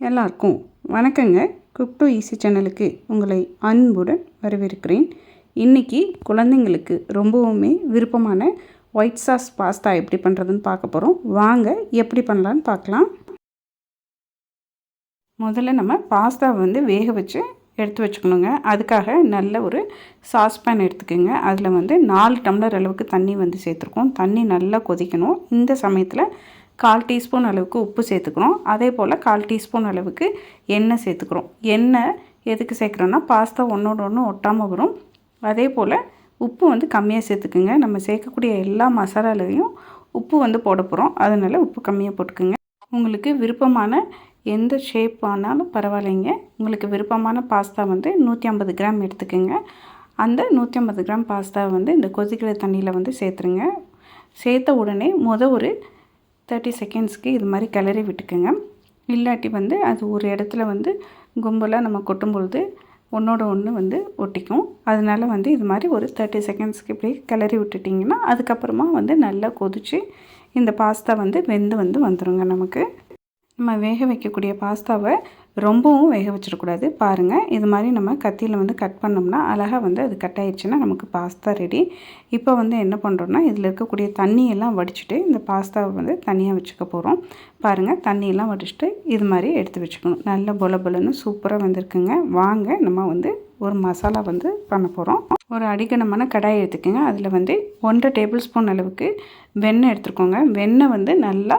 எல்லாருக்கும் வணக்கங்க. Cook to easy சேனலுக்கு உங்களை அன்புடன் வரவேற்கிறேன். இன்றைக்கி குழந்தைங்களுக்கு ரொம்பவுமே விருப்பமான ஒயிட் சாஸ் பாஸ்தா எப்படி பண்ணுறதுன்னு பார்க்க போகிறோம். வாங்க எப்படி பண்ணலான்னு பார்க்கலாம். முதல்ல நம்ம பாஸ்தாவை வேக வச்சு எடுத்து வச்சுக்கணுங்க. அதுக்காக நல்ல ஒரு சாஸ்பேன் எடுத்துக்கோங்க. அதில் 4 டம்ளர் அளவுக்கு தண்ணி சேர்த்துருக்கோம். தண்ணி நல்லா கொதிக்கணும். இந்த சமயத்தில் 1/4 டீஸ்பூன் அளவுக்கு உப்பு சேர்த்துக்கிறோம். அதே போல் 1/4 டீஸ்பூன் அளவுக்கு எண்ணெய் சேர்த்துக்கிறோம். எண்ணெய் எதுக்கு சேர்க்குறோன்னா பாஸ்தா ஒன்றோட ஒன்று ஒட்டாமல் வரும். அதே போல் உப்பு கம்மியாக சேர்த்துக்குங்க. நம்ம சேர்க்கக்கூடிய எல்லா மசாலாலையும் உப்பு போட போகிறோம். அதனால் உப்பு கம்மியாக போட்டுக்குங்க. உங்களுக்கு விருப்பமான எந்த ஷேப் ஆனாலும் பரவாயில்லைங்க. உங்களுக்கு விருப்பமான பாஸ்தா 150 கிராம் எடுத்துக்கோங்க. அந்த 150 கிராம் பாஸ்தாவை இந்த கொதிக்கிற தண்ணியில் சேர்த்துருங்க. சேர்த்த உடனே ஒரு 30 செகண்ட்ஸ்க்கு இது மாதிரி கிளறி விட்டுக்குங்க. இல்லாட்டி அது ஒரு இடத்துல கும்பலாக நம்ம கொட்டும் பொழுது ஒன்றோட ஒன்று ஒட்டிக்கும். அதனால் இது மாதிரி ஒரு 30 செகண்ட்ஸ்க்கு இப்படி கிளறி விட்டுட்டிங்கன்னா அதுக்கப்புறமா நல்லா கொதித்து இந்த பாஸ்தா வெந்து வந்துடுங்க. நம்ம வேக வைக்கக்கூடிய பாஸ்தாவை ரொம்பவும் வேக வச்சிடக்கூடாது. பாருங்கள், இது மாதிரி நம்ம கத்தியில் கட் பண்ணோம்னா அழகாக அது கட் ஆயிடுச்சுன்னா நமக்கு பாஸ்தா ரெடி. இப்போ என்ன பண்ணுறோன்னா இதில் இருக்கக்கூடிய தண்ணியெல்லாம் வடிச்சிட்டு இந்த பாஸ்தாவை தனியாக வச்சுக்க போகிறோம். பாருங்கள், தண்ணியெல்லாம் வடிச்சிட்டு இது மாதிரி எடுத்து வச்சுக்கணும். நல்ல பொலன்னு சூப்பராக வந்திருக்குங்க. வாங்க நம்ம ஒரு மசாலா பண்ண போகிறோம். ஒரு அடிகனமான கடாயை எடுத்துக்கோங்க. அதில் 1.5 டேபிள் ஸ்பூன் அளவுக்கு வெண்ணெய் எடுத்துருக்கோங்க. வெண்ணெய் நல்லா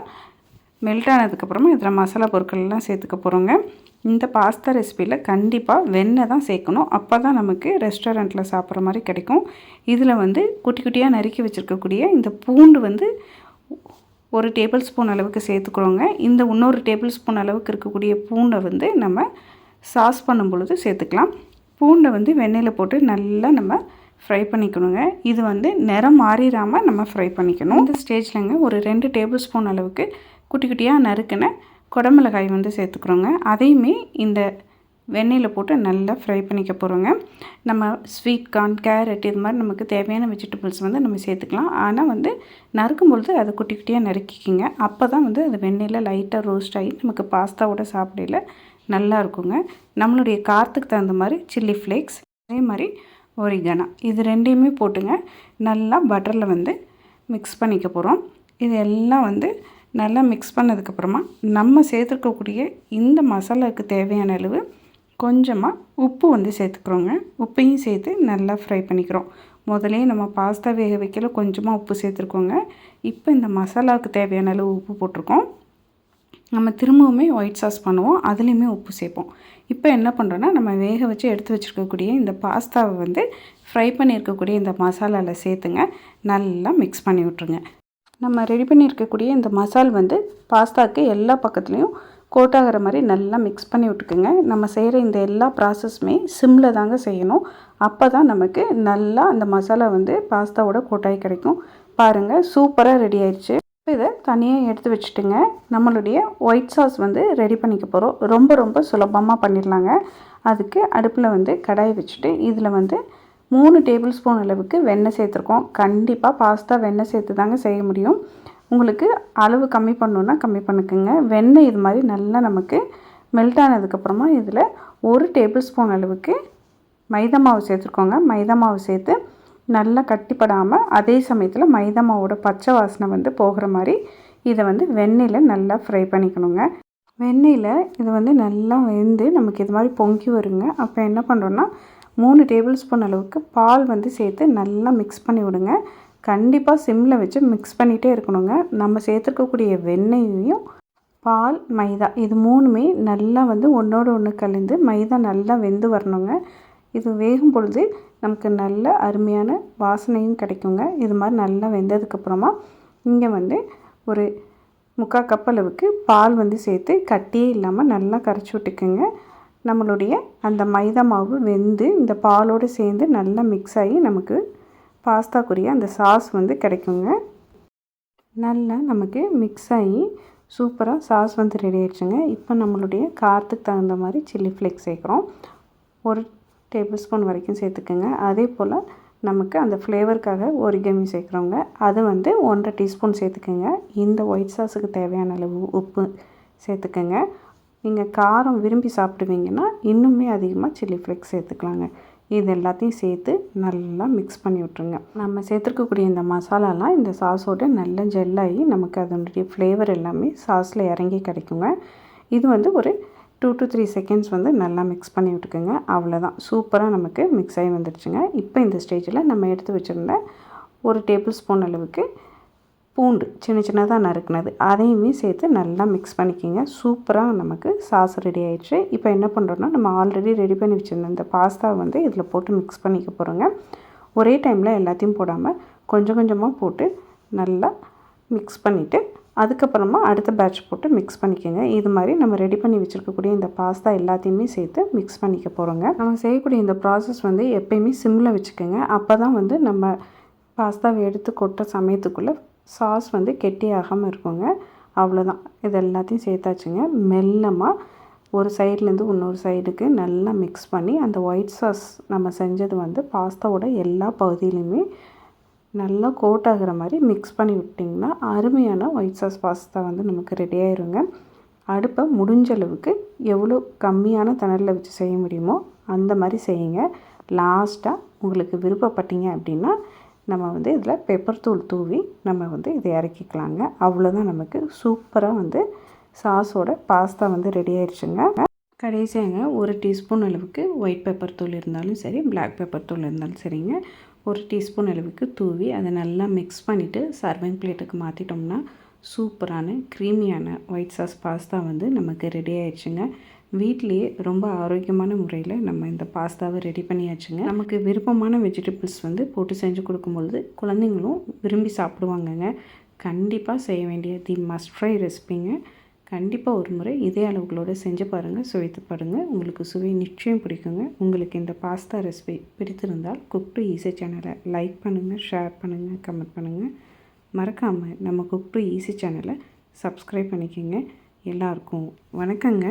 மெல்ட் ஆனதுக்கப்புறமா இதில் மசாலா பொருட்கள்லாம் சேர்த்துக்க போகிறோங்க. இந்த பாஸ்தா ரெசிப்பியில் கண்டிப்பாக வெண்ணெய் தான் சேர்க்கணும். அப்போ தான் நமக்கு ரெஸ்டாரண்ட்டில் சாப்பிட்ற மாதிரி கிடைக்கும். இதில் குட்டி குட்டியாக நறுக்கி வச்சுருக்கக்கூடிய இந்த பூண்டு 1 டேபிள் ஸ்பூன் அளவுக்கு சேர்த்துக்கிறோங்க. இந்த இன்னொரு டேபிள் ஸ்பூன் அளவுக்கு இருக்கக்கூடிய பூண்டை நம்ம சாஸ் பண்ணும் பொழுது சேர்த்துக்கலாம். பூண்டை வெண்ணெயில் போட்டு நல்லா நம்ம ஃப்ரை பண்ணிக்கணுங்க. இது நிறம் மாறிடாமல் நம்ம ஃப்ரை பண்ணிக்கணும். இந்த ஸ்டேஜ்லங்க ஒரு 2 டேபிள் ஸ்பூன் அளவுக்கு குட்டி குட்டியாக நறுக்கின குடமிளகாய் சேர்த்துக்கிறோங்க. அதையுமே இந்த வெண்ணெயில் போட்டு நல்லா ஃப்ரை பண்ணிக்க போகிறோங்க. நம்ம ஸ்வீட் கார்ன், கேரட் இது மாதிரி நமக்கு தேவையான வெஜிடபிள்ஸ் நம்ம சேர்த்துக்கலாம். ஆனால் நறுக்கும் பொழுது அதை குட்டி குட்டியாக நறுக்கிக்கிங்க. அப்போ தான் அது வெண்ணெயில் லைட்டாக ரோஸ்ட் ஆகி நமக்கு பாஸ்தாவோட சாப்பிடையில் நல்லா இருக்குங்க. நம்மளுடைய காரத்துக்கு தகுந்த மாதிரி சில்லி ஃப்ளேக்ஸ், அதே மாதிரி ஒரிகானோ, இது ரெண்டையுமே போட்டுங்க நல்லா பட்டரில் மிக்ஸ் பண்ணிக்க போகிறோம். இது எல்லாம் நல்லா மிக்ஸ் பண்ணதுக்கப்புறமா நம்ம சேர்த்துருக்கக்கூடிய இந்த மசாலாவுக்கு தேவையான அளவு கொஞ்சமாக உப்பு சேர்த்துக்கிறோங்க. உப்பையும் சேர்த்து நல்லா ஃப்ரை பண்ணிக்கிறோம். முதலே நம்ம பாஸ்தா வேக வைக்கல கொஞ்சமாக உப்பு சேர்த்துருக்கோங்க. இப்போ இந்த மசாலாவுக்கு தேவையான அளவு உப்பு போட்டிருக்கோம். நம்ம திரும்பவுமே ஒயிட் சாஸ் பண்ணுவோம், அதுலேயுமே உப்பு சேர்ப்போம். இப்போ என்ன பண்ணுறோன்னா நம்ம வேக வச்சு எடுத்து வச்சுருக்கக்கூடிய இந்த பாஸ்தாவை ஃப்ரை பண்ணியிருக்கக்கூடிய இந்த மசாலாவில் சேர்த்துங்க. நல்லா மிக்ஸ் பண்ணி விட்ருங்க. நம்ம ரெடி பண்ணியிருக்கக்கூடிய இந்த மசால் பாஸ்தாவுக்கு எல்லா பக்கத்துலேயும் கோட்டாகிற மாதிரி நல்லா மிக்ஸ் பண்ணி விட்டுக்குங்க. நம்ம செய்கிற இந்த எல்லா ப்ராசஸுமே சிம்மில் தாங்க செய்யணும். அப்போ தான் நமக்கு நல்லா அந்த மசாலா பாஸ்தாவோட கோட்டாகி கிடைக்கும். பாருங்கள், சூப்பராக ரெடி ஆயிடுச்சு. இதை தனியாக எடுத்து வச்சுட்டுங்க நம்மளுடைய ஒயிட் சாஸ் ரெடி பண்ணிக்க போகிறோம். ரொம்ப சுலபமாக பண்ணிடலாங்க. அதுக்கு அடுப்பில் கடாய் வச்சுட்டு இதில் 3 டேபிள் ஸ்பூன் அளவுக்கு வெண்ணெய் சேர்த்துருக்கோம். கண்டிப்பாக பாஸ்தா வெண்ணெய் சேர்த்து தாங்க செய்ய முடியும். உங்களுக்கு அளவு கம்மி பண்ணணுன்னா கம்மி பண்ணிக்கோங்க. வெண்ணெய் இது மாதிரி நல்லா நமக்கு மெல்ட் ஆனதுக்கப்புறமா இதில் 1 டேபிள் ஸ்பூன் அளவுக்கு மைதா மாவு சேர்த்துருக்கோங்க. மைதா மாவு சேர்த்து நல்லா கட்டிப்படாமல் அதே சமயத்தில் மைதா மாவோட பச்சை வாசனை போகிற மாதிரி இதை வெண்ணெயில் நல்லா ஃப்ரை பண்ணிக்கணுங்க. வெண்ணெயில் இது நல்லா வெந்து நமக்கு இது மாதிரி பொங்கி வருங்க. அப்போ என்ன பண்ணுறோன்னா 3 டேபிள் ஸ்பூன் அளவுக்கு பால் சேர்த்து நல்லா மிக்ஸ் பண்ணி விடுங்க. கண்டிப்பாக சிம்மில் வச்சு மிக்ஸ் பண்ணிகிட்டே இருக்கணுங்க. நம்ம சேர்த்துருக்கக்கூடிய வெண்ணெயையும் பால், மைதா இது 3மே நல்லா ஒன்றோட ஒன்று கலந்து மைதா நல்லா வெந்து வரணுங்க. இது வேகும் பொழுது நமக்கு நல்ல அருமையான வாசனையும் கிடைக்குங்க. இது மாதிரி நல்லா வெந்ததுக்கப்புறமா இங்கே ஒரு 3/4 கப் அளவுக்கு பால் சேர்த்து கட்டியே இல்லாமல் நல்லா கரைச்சி விட்டுக்குங்க. நம்மளுடைய அந்த மைதா மாவு வெந்து இந்த பாலோடு சேர்ந்து நல்லா மிக்ஸ் ஆகி நமக்கு பாஸ்தாக்குரிய அந்த சாஸ் கிடைக்குங்க. நல்லா நமக்கு மிக்ஸ் ஆகி சூப்பராக சாஸ் ரெடி ஆயிடுச்சுங்க. இப்போ நம்மளுடைய காரத்துக்கு தகுந்த மாதிரி சில்லி ஃப்ளேக்ஸ் சேர்க்குறோம். 1 டேபிள் ஸ்பூன் வரைக்கும் சேர்த்துக்கோங்க. அதே போல் நமக்கு அந்த ஃப்ளேவருக்காக ஒரிகானோ சேர்க்குறோங்க. அது 1.5 டீஸ்பூன் சேர்த்துக்கோங்க. இந்த ஒயிட் சாஸுக்கு தேவையான அளவு உப்பு சேர்த்துக்கோங்க. நீங்கள் காரம் விரும்பி சாப்பிடுவீங்கன்னா இன்னுமே அதிகமாக சில்லி ஃப்ளேக்ஸ் சேர்த்துக்கலாங்க. இது எல்லாத்தையும் சேர்த்து நல்லா மிக்ஸ் பண்ணி விட்ருங்க. நம்ம சேர்த்துருக்கக்கூடிய இந்த மசாலாலாம் இந்த சாஸோடு நல்லா ஜெல்லாகி நமக்கு அதனுடைய ஃப்ளேவர் எல்லாமே சாஸில் இறங்கி கிடைக்குங்க. இது வந்து ஒரு 2 to 3 செகண்ட்ஸ் வந்து நல்லா மிக்ஸ் பண்ணி விட்டுக்குங்க. அவ்வளோதான், சூப்பராக நமக்கு மிக்ஸ் ஆகி வந்துடுச்சுங்க. இப்போ இந்த ஸ்டேஜில் நம்ம எடுத்து வச்சுருந்த 1 டேபிள் ஸ்பூன் அளவுக்கு பூண்டு சின்ன சின்னதாக நறுக்குனது அதையுமே சேர்த்து நல்லா மிக்ஸ் பண்ணிக்கோங்க. சூப்பராக நமக்கு சாஸ் ரெடி ஆயிடுச்சு. இப்போ என்ன பண்ணுறோன்னா, நம்ம ஆல்ரெடி ரெடி பண்ணி வச்சுருந்த இந்த பாஸ்தா வந்து இதில் போட்டு மிக்ஸ் பண்ணிக்க போகிறோங்க. ஒரே டைமில் எல்லாத்தையும் போடாமல் கொஞ்சம் கொஞ்சமாக போட்டு நல்லா மிக்ஸ் பண்ணிவிட்டு அதுக்கப்புறமா அடுத்த பேட்ச் போட்டு மிக்ஸ் பண்ணிக்கோங்க. இது மாதிரி நம்ம ரெடி பண்ணி வச்சுருக்கக்கூடிய இந்த பாஸ்தா எல்லாத்தையுமே சேர்த்து மிக்ஸ் பண்ணிக்க போகிறோங்க. நம்ம செய்யக்கூடிய இந்த ப்ராசஸ் வந்து எப்பயுமே சிம்மில் வச்சுக்கோங்க. அப்போ தான் வந்து நம்ம பாஸ்தாவை எடுத்து கொட்ட சமயத்துக்குள்ளே சாஸ் வந்து கெட்டியாகாமல் இருக்குங்க. அவ்வளோதான், இது எல்லாத்தையும் சேர்த்தாச்சுங்க. மெல்லமாக ஒரு சைட்லேருந்து இன்னொரு சைடுக்கு நல்லா மிக்ஸ் பண்ணி அந்த ஒயிட் சாஸ் நம்ம செஞ்சது வந்து பாஸ்தாவோட எல்லா பகுதியிலையுமே நல்லா கோட் ஆகிற மாதிரி மிக்ஸ் பண்ணி விட்டிங்கன்னா அருமையான ஒயிட் சாஸ் பாஸ்தா வந்து நமக்கு ரெடி ஆயிருங்க. அடுப்பை முடிஞ்ச அளவுக்கு எவ்வளோ கம்மியான தணலில் வச்சு செய்ய முடியுமோ அந்த மாதிரி செய்யுங்க. லாஸ்ட்டாக உங்களுக்கு விருப்பப்பட்டீங்க அப்படின்னா நம்ம வந்து இதில் பெப்பர் தூள் தூவி நம்ம வந்து இதை இறக்கிக்கலாங்க. அவ்வளோதான், நமக்கு சூப்பராக வந்து சாஸோட பாஸ்தா வந்து ரெடி ஆயிடுச்சுங்க. கடைசியாங்க 1 டீஸ்பூன் அளவுக்கு ஒயிட் பெப்பர் தூள் இருந்தாலும் சரி, பிளாக் பெப்பர் தூள் இருந்தாலும் சரிங்க, 1 டீஸ்பூன் அளவுக்கு தூவி அதை நல்லா மிக்ஸ் பண்ணிவிட்டு சர்விங் பிளேட்டுக்கு மாற்றிட்டோம்னா சூப்பரான க்ரீமியான ஒயிட் சாஸ் பாஸ்தா வந்து நமக்கு ரெடி ஆயிடுச்சுங்க. வீட்லேயே ரொம்ப ஆரோக்கியமான முறையில் நம்ம இந்த பாஸ்தாவை ரெடி பண்ணியாச்சுங்க. நமக்கு விருப்பமான வெஜிடபிள்ஸ் வந்து போட்டு செஞ்சு கொடுக்கும்பொழுது குழந்தைங்களும் விரும்பி சாப்பிடுவாங்கங்க. கண்டிப்பாக செய்ய வேண்டிய தி மஸ்ட் ட்ரை ரெசிபிங்க. கண்டிப்பாக ஒரு முறை இதே அளவுகளோடு செஞ்சு பாருங்கள், சுவைத்து பாருங்கள். உங்களுக்கு சுவை நிச்சயம் பிடிக்குங்க. உங்களுக்கு இந்த பாஸ்தா ரெசிபி பிடித்திருந்தால் குக் டு ஈஸி சேனலை லைக் பண்ணுங்கள், ஷேர் பண்ணுங்கள், கமெண்ட் பண்ணுங்கள். மறக்காமல் நம்ம குக் டு ஈஸி சேனலை சப்ஸ்கிரைப் பண்ணிக்கோங்க. எல்லாருக்கும் வணக்கங்க.